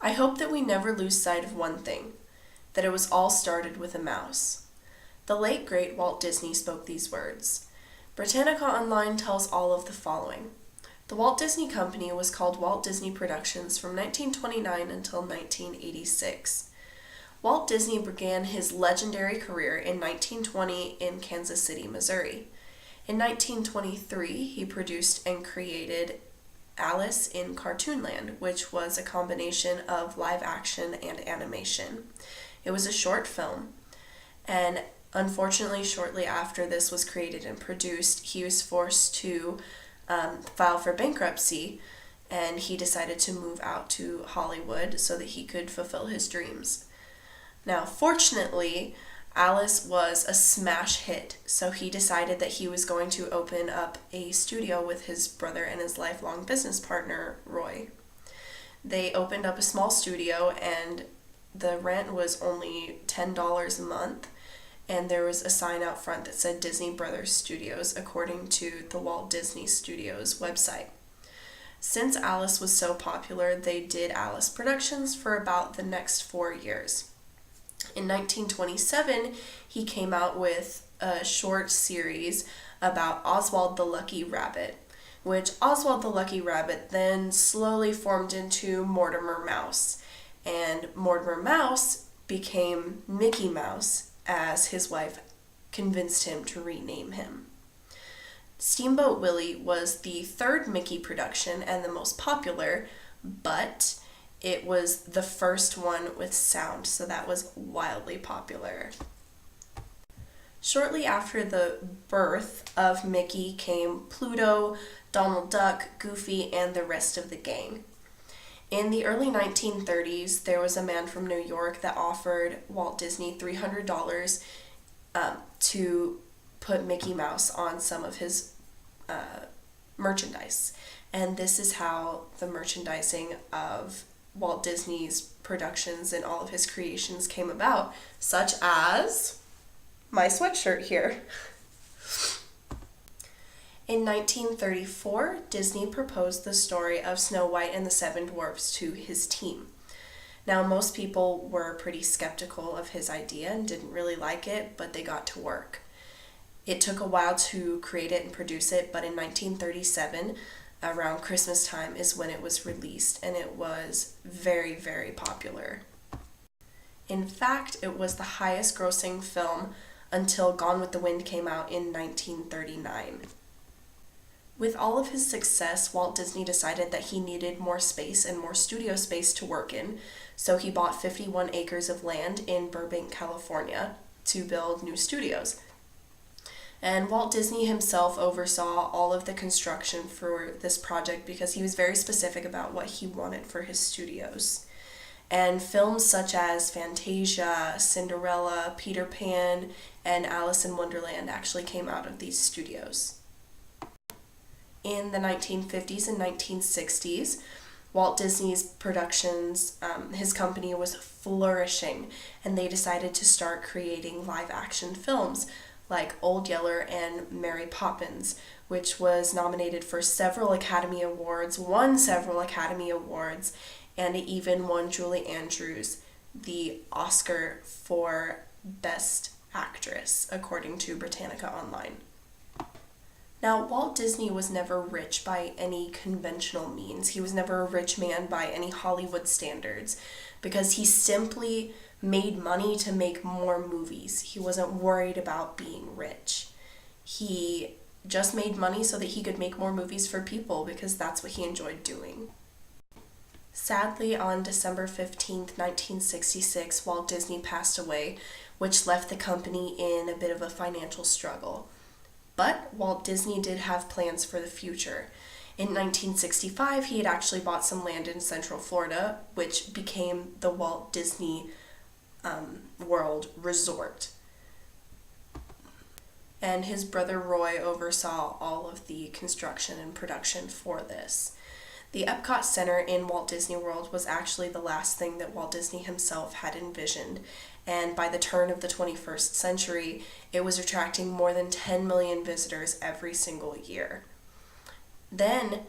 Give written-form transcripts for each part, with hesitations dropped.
I hope that we never lose sight of one thing, that it was all started with a mouse. The late great Walt Disney spoke these words. Britannica Online tells all of the following. The Walt Disney Company was called Walt Disney Productions from 1929 until 1986. Walt Disney began his legendary career in 1920 in Kansas City, Missouri. In 1923, he produced and created Alice in Cartoonland, which was a combination of live action and animation. It was a short film, and unfortunately, shortly after this was created and produced, he was forced to file for bankruptcy, and he decided to move out to Hollywood so that he could fulfill his dreams. Now, fortunately, Alice was a smash hit, so he decided that he was going to open up a studio with his brother and his lifelong business partner, Roy. They opened up a small studio, and the rent was only $10 a month, and there was a sign out front that said Disney Brothers Studios, according to the Walt Disney Studios website. Since Alice was so popular, they did Alice productions for about the next 4 years. In 1927, he came out with a short series about Oswald the Lucky Rabbit, which Oswald the Lucky Rabbit then slowly formed into Mortimer Mouse, and Mortimer Mouse became Mickey Mouse as his wife convinced him to rename him. Steamboat Willie was the third Mickey production and the most popular, but it was the first one with sound, so that was wildly popular. Shortly after the birth of Mickey came Pluto, Donald Duck, Goofy, and the rest of the gang. In the early 1930s, there was a man from New York that offered Walt Disney $300 to put Mickey Mouse on some of his merchandise. And this is how the merchandising of Walt Disney's productions and all of his creations came about, such as my sweatshirt here. In 1934, Disney proposed the story of Snow White and the Seven Dwarfs to his team. Now, most people were pretty skeptical of his idea and didn't really like it, but they got to work. It took a while to create it and produce it, but in 1937, around Christmas time, is when it was released, and it was very, very popular. In fact, it was the highest grossing film until Gone with the Wind came out in 1939. With all of his success, Walt Disney decided that he needed more space and more studio space to work in, so he bought 51 acres of land in Burbank, California, to build new studios. And Walt Disney himself oversaw all of the construction for this project because he was very specific about what he wanted for his studios. And films such as Fantasia, Cinderella, Peter Pan, and Alice in Wonderland actually came out of these studios. In the 1950s and 1960s, Walt Disney's productions, his company was flourishing, and they decided to start creating live action films like Old Yeller and Mary Poppins, which was nominated for several Academy Awards, won several Academy Awards, and it even won Julie Andrews the Oscar for Best Actress, according to Britannica Online. Now, Walt Disney was never rich by any conventional means. He was never a rich man by any Hollywood standards, because he simply made money to make more movies. He wasn't worried about being rich. He just made money so that he could make more movies for people, because that's what he enjoyed doing. Sadly, on December 15th, 1966, Walt Disney passed away, which left the company in a bit of a financial struggle. But Walt Disney did have plans for the future. In 1965, he had actually bought some land in Central Florida, which became the Walt Disney World Resort. And his brother Roy oversaw all of the construction and production for this. The Epcot Center in Walt Disney World was actually the last thing that Walt Disney himself had envisioned, and by the turn of the 21st century, it was attracting more than 10 million visitors every single year. Then,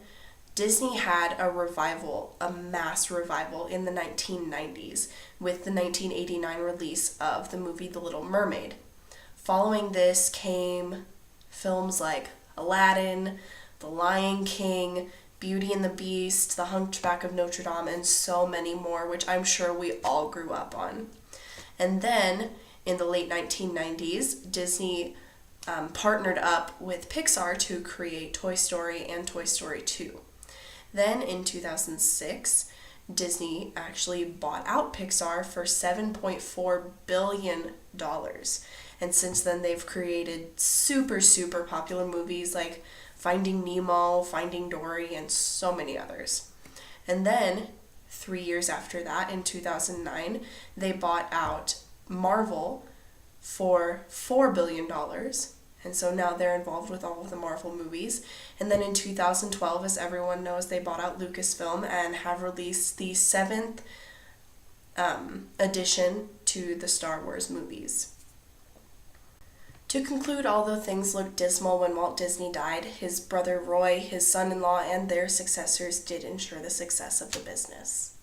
Disney had a revival, a mass revival in the 1990s with the 1989 release of the movie The Little Mermaid. Following this came films like Aladdin, The Lion King, Beauty and the Beast, The Hunchback of Notre Dame, and so many more, which I'm sure we all grew up on. And then in the late 1990s, Disney partnered up with Pixar to create Toy Story and Toy Story 2. Then in 2006, Disney actually bought out Pixar for $7.4 billion. And since then, they've created super, super popular movies like Finding Nemo, Finding Dory, and so many others. And then, 3 years after that, in 2009, they bought out Marvel for $4 billion. And so now they're involved with all of the Marvel movies. And then in 2012, as everyone knows, they bought out Lucasfilm and have released the 7th addition to the Star Wars movies. To conclude, although things looked dismal when Walt Disney died, his brother Roy, his son-in-law, and their successors did ensure the success of the business.